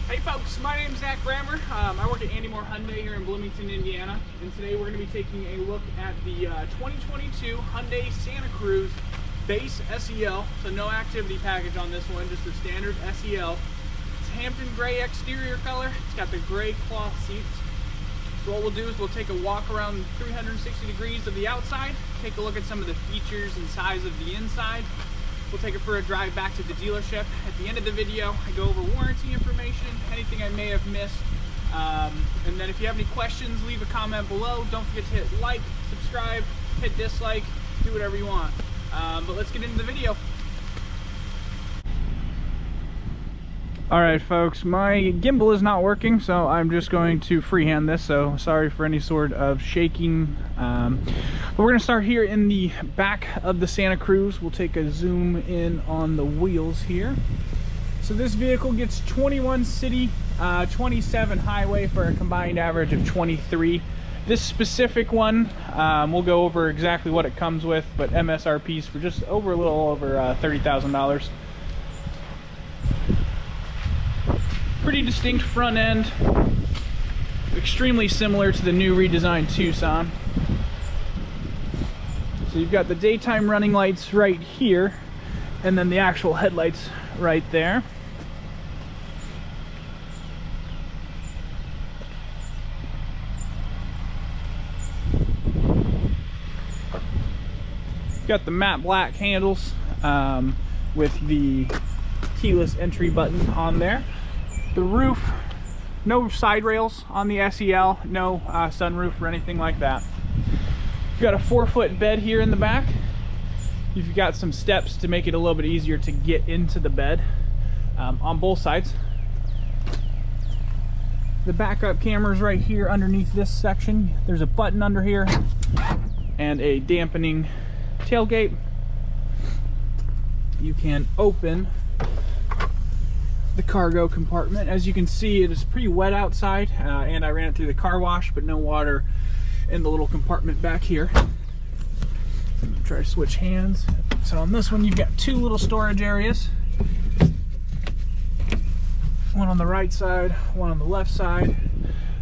Hey folks, my name is Zach Grammer. I work at Andy Moore Hyundai here in Bloomington, Indiana, and today we're going to be taking a look at the 2022 Hyundai Santa Cruz base SEL. So no activity package on this one, just a standard SEL. It's Hampton gray exterior color. It's got the gray cloth seats. So what we'll do is we'll take a walk around 360 degrees of the outside, take a look at some of the features and size of the inside. We'll take it for a drive back to the dealership. At the end of the video, I go over warranty information, anything I may have missed. And then if you have any questions, leave a comment below. Don't forget to hit like, subscribe, hit dislike, do whatever you want. But let's get into the video. All right, folks, my gimbal is not working, so I'm just going to freehand this, so sorry for any sort of shaking. But we're gonna start here in the back of the Santa Cruz. We'll take a zoom in on the wheels here. So this vehicle gets 21 city, 27 highway for a combined average of 23. This specific one, we'll go over exactly what it comes with, but MSRP's for just a little over $30,000. Pretty distinct front end, extremely similar to the new redesigned Tucson. So you've got the daytime running lights right here, and then the actual headlights right there. You've got the matte black handles with the keyless entry button on there. The roof, no side rails on the SEL, no sunroof or anything like that. You've got a 4-foot bed here in the back. You've got some steps to make it a little bit easier to get into the bed on both sides. The backup camera's right here underneath this section. There's a button under here and a dampening tailgate. You can open the cargo compartment. As you can see, it is pretty wet outside, and I ran it through the car wash, but no water in the little compartment back here. I'm gonna try to switch hands. So on this one, you've got two little storage areas. One on the right side, one on the left side.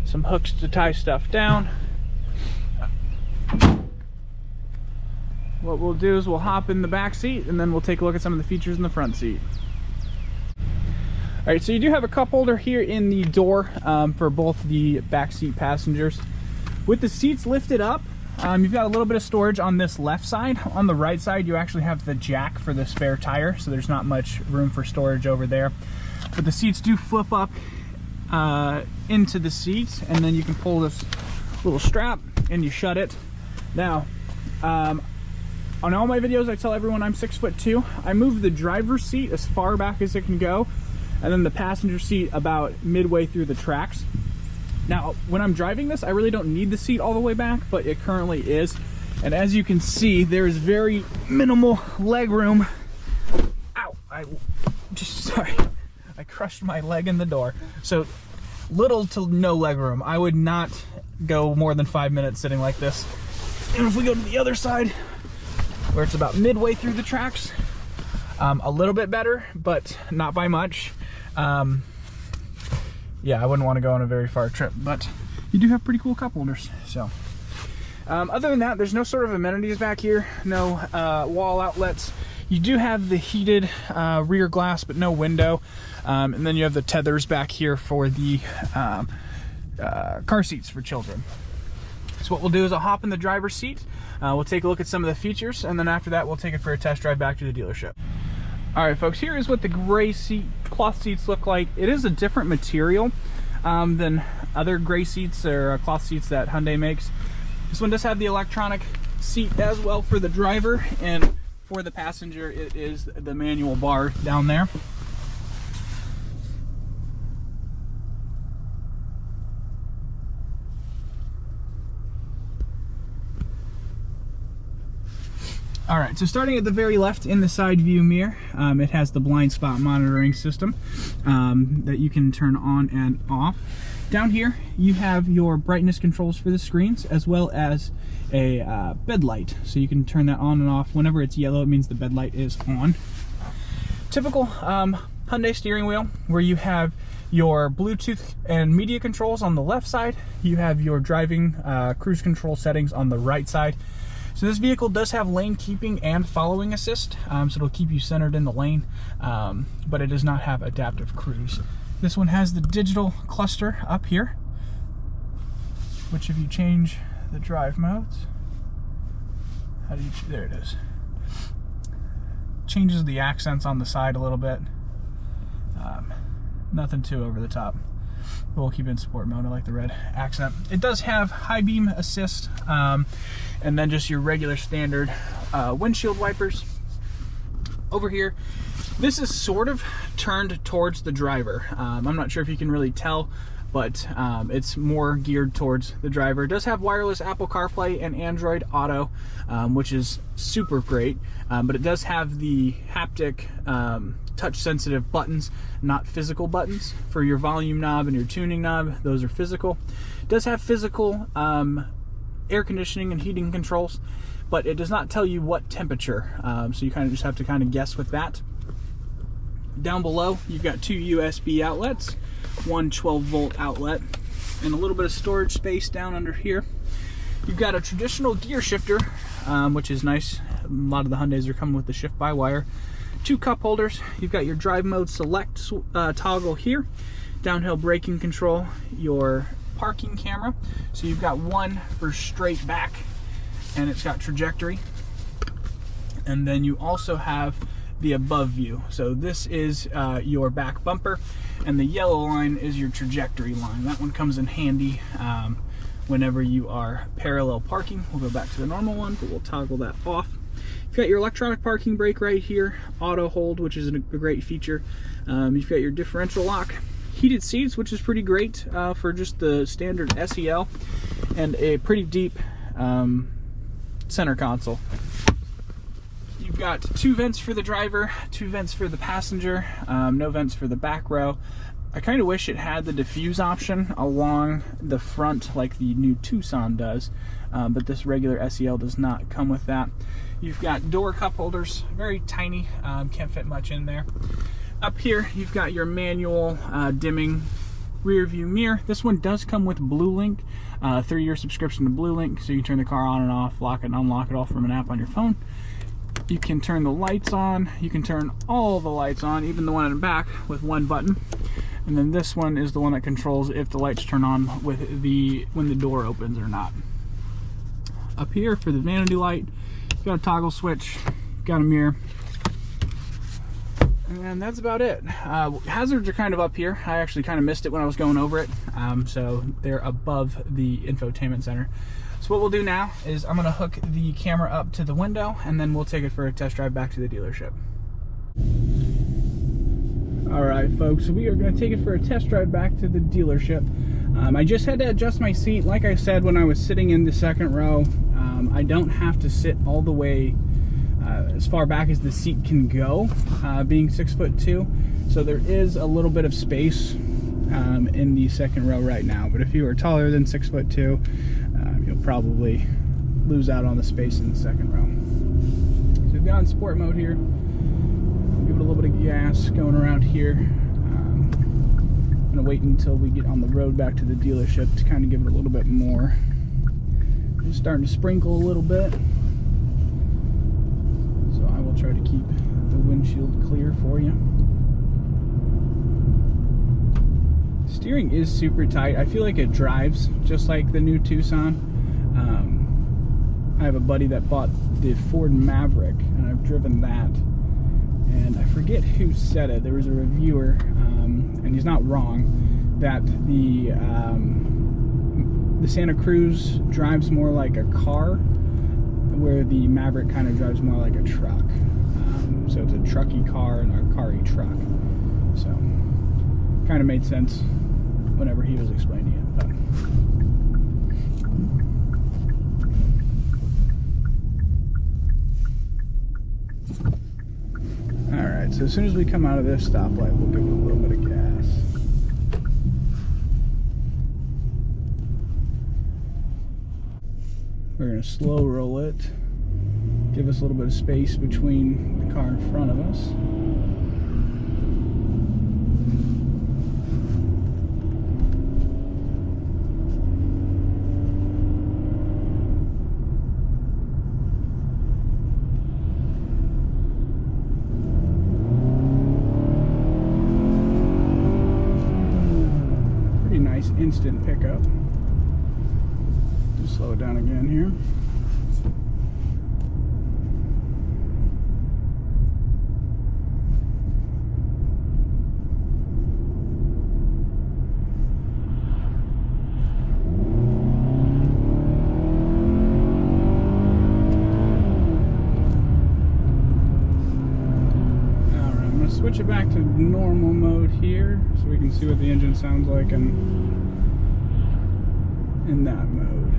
Some hooks to tie stuff down. What we'll do is we'll hop in the back seat, and then we'll take a look at some of the features in the front seat. All right, so you do have a cup holder here in the door for both the backseat passengers. With the seats lifted up, you've got a little bit of storage on this left side. On the right side, you actually have the jack for the spare tire, so there's not much room for storage over there. But the seats do flip up into the seats, and then you can pull this little strap and you shut it. Now, on all my videos, I tell everyone I'm 6'2". I move the driver's seat as far back as it can go, and then the passenger seat about midway through the tracks. Now, when I'm driving this, I really don't need the seat all the way back, but it currently is. And as you can see, there is very minimal leg room. Ow, sorry, I crushed my leg in the door. So little to no leg room. I would not go more than 5 minutes sitting like this. And if we go to the other side, where it's about midway through the tracks, a little bit better, but not by much. Yeah, I wouldn't want to go on a very far trip, but you do have pretty cool cup holders. So other than that, there's no sort of amenities back here, no wall outlets. You do have the heated rear glass, but no window. And then you have the tethers back here for the car seats for children. So what we'll do is I'll hop in the driver's seat. We'll take a look at some of the features, and then after that, we'll take it for a test drive back to the dealership. All right, folks, here is what the gray cloth seats look like. It is a different material than other gray seats or cloth seats that Hyundai makes. This one does have the electronic seat as well for the driver, and for the passenger, it is the manual bar down there. All right, so starting at the very left in the side view mirror, it has the blind spot monitoring system that you can turn on and off. Down here, you have your brightness controls for the screens, as well as a bed light. So you can turn that on and off. Whenever it's yellow, it means the bed light is on. Typical Hyundai steering wheel, where you have your Bluetooth and media controls on the left side. You have your driving cruise control settings on the right side. So this vehicle does have lane keeping and following assist, so it'll keep you centered in the lane, but it does not have adaptive cruise. This one has the digital cluster up here, which if you change the drive modes, there it is. Changes the accents on the side a little bit. Nothing too over the top. We'll keep it in sport mode. I like the red accent. It does have high beam assist, and then just your regular standard windshield wipers. Over here, this is sort of turned towards the driver. I'm not sure if you can really tell, but it's more geared towards the driver. It does have wireless Apple CarPlay and Android Auto, which is super great, but it does have the haptic touch sensitive buttons, not physical buttons. For your volume knob and your tuning knob, those are physical. It does have physical air conditioning and heating controls, but it does not tell you what temperature, so you kind of just have to kind of guess with that. Down below, you've got 2 USB outlets, one 12-volt outlet, and a little bit of storage space down under here. You've got a traditional gear shifter, which is nice. A lot of the Hyundais are coming with the shift-by-wire. 2 cup holders. You've got your drive mode select toggle here, downhill braking control, your parking camera. So you've got one for straight back, and it's got trajectory. And then you also have the above view. So this is your back bumper, and the yellow line is your trajectory line. That one comes in handy whenever you are parallel parking. We'll go back to the normal one, but we'll toggle that off. You've got your electronic parking brake right here, auto hold, which is a great feature. You've got your differential lock, heated seats, which is pretty great for just the standard SEL, and a pretty deep center console. You've got 2 vents for the driver, 2 vents for the passenger, no vents for the back row. I kind of wish it had the diffuse option along the front like the new Tucson does, but this regular SEL does not come with that. You've got door cup holders, very tiny, can't fit much in there. Up here, you've got your manual dimming rear view mirror. This one does come with BlueLink, 3-year subscription to BlueLink, so you can turn the car on and off, lock it and unlock it all from an app on your phone. You can turn the lights on, you can turn all the lights on, even the one in the back, with one button. And then this one is the one that controls if the lights turn on with when the door opens or not. Up here for the vanity light, you've got a toggle switch, got a mirror, and that's about it. Hazards are kind of up here. I actually kind of missed it when I was going over it, so they're above the infotainment center. So what we'll do now is I'm going to hook the camera up to the window, and then we'll take it for a test drive back to the dealership. Alright folks, so we are going to take it for a test drive back to the dealership. I just had to adjust my seat. Like I said, when I was sitting in the second row, I don't have to sit all the way as far back as the seat can go, being 6'2". So there is a little bit of space in the second row right now. But if you are taller than 6'2", you'll probably lose out on the space in the second row. So we've got in sport mode here. Give it a little bit of gas going around here. I'm gonna wait until we get on the road back to the dealership to kind of give it a little bit more. It's starting to sprinkle a little bit, so I will try to keep the windshield clear for you. Steering is super tight. I feel like it drives just like the new Tucson. I have a buddy that bought the Ford Maverick, and I've driven that. And I forget who said it. There was a reviewer, and he's not wrong, that the Santa Cruz drives more like a car, where the Maverick kind of drives more like a truck. So it's a trucky car and a car-y truck. So kind of made sense whenever he was explaining it. But alright, so as soon as we come out of this stoplight, we'll give it a little bit of gas. We're going to slow roll it, give us a little bit of space between the car in front of us. instant pickup. Just slow it down again here. Switch it back to normal mode here so we can see what the engine sounds like in that mode.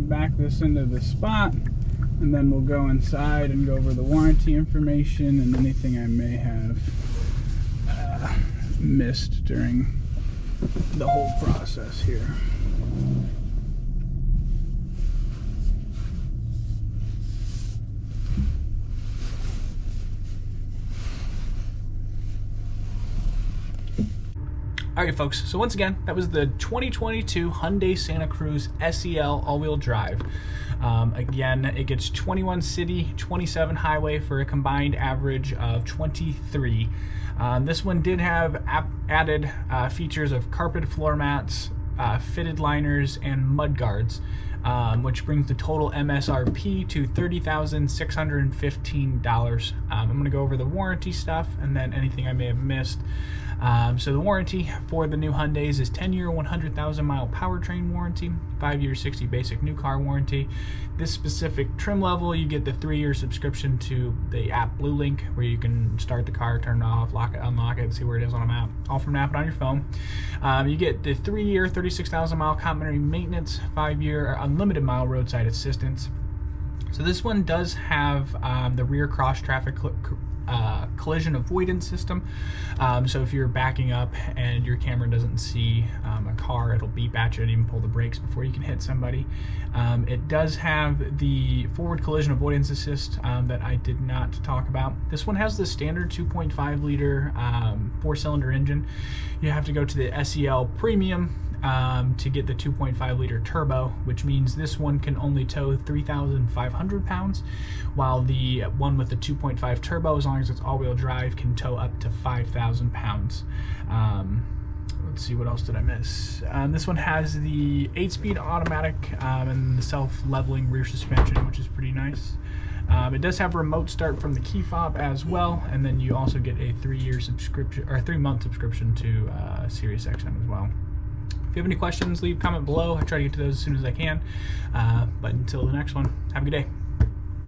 Back this into the spot, and then we'll go inside and go over the warranty information and anything I may have missed during the whole process here. Alright folks, so once again, that was the 2022 Hyundai Santa Cruz SEL all-wheel drive. Again, it gets 21 city, 27 highway for a combined average of 23. This one did have added features of carpeted floor mats, fitted liners, and mud guards, which brings the total MSRP to $30,615. I'm going to go over the warranty stuff and then anything I may have missed. So the warranty for the new Hyundais is 10-year, 100,000 mile powertrain warranty, 5-year, 60 basic new car warranty. This specific trim level, you get the 3-year subscription to the app Blue Link, where you can start the car, turn it off, lock it, unlock it, see where it is on a map, all from an app on your phone. You get the 3-year, 36,000 mile complimentary maintenance, 5-year unlimited mile roadside assistance. So this one does have the rear cross traffic collision avoidance system. So if you're backing up and your camera doesn't see a car, it'll beep at you and even pull the brakes before you can hit somebody. It does have the forward collision avoidance assist that I did not talk about. This one has the standard 2.5 liter 4-cylinder engine. You have to go to the SEL Premium to get the 2.5 liter turbo, which means this one can only tow 3,500 pounds, while the one with the 2.5 turbo, as long as it's all-wheel drive, can tow up to 5,000 pounds. Let's see, what else did I miss? This one has the 8-speed automatic and the self-leveling rear suspension, which is pretty nice. It does have remote start from the key fob as well, and then you also get a 3-year subscription or 3-month subscription to Sirius XM as well. If you have any questions, leave a comment below. I try to get to those as soon as I can. But until the next one, have a good day.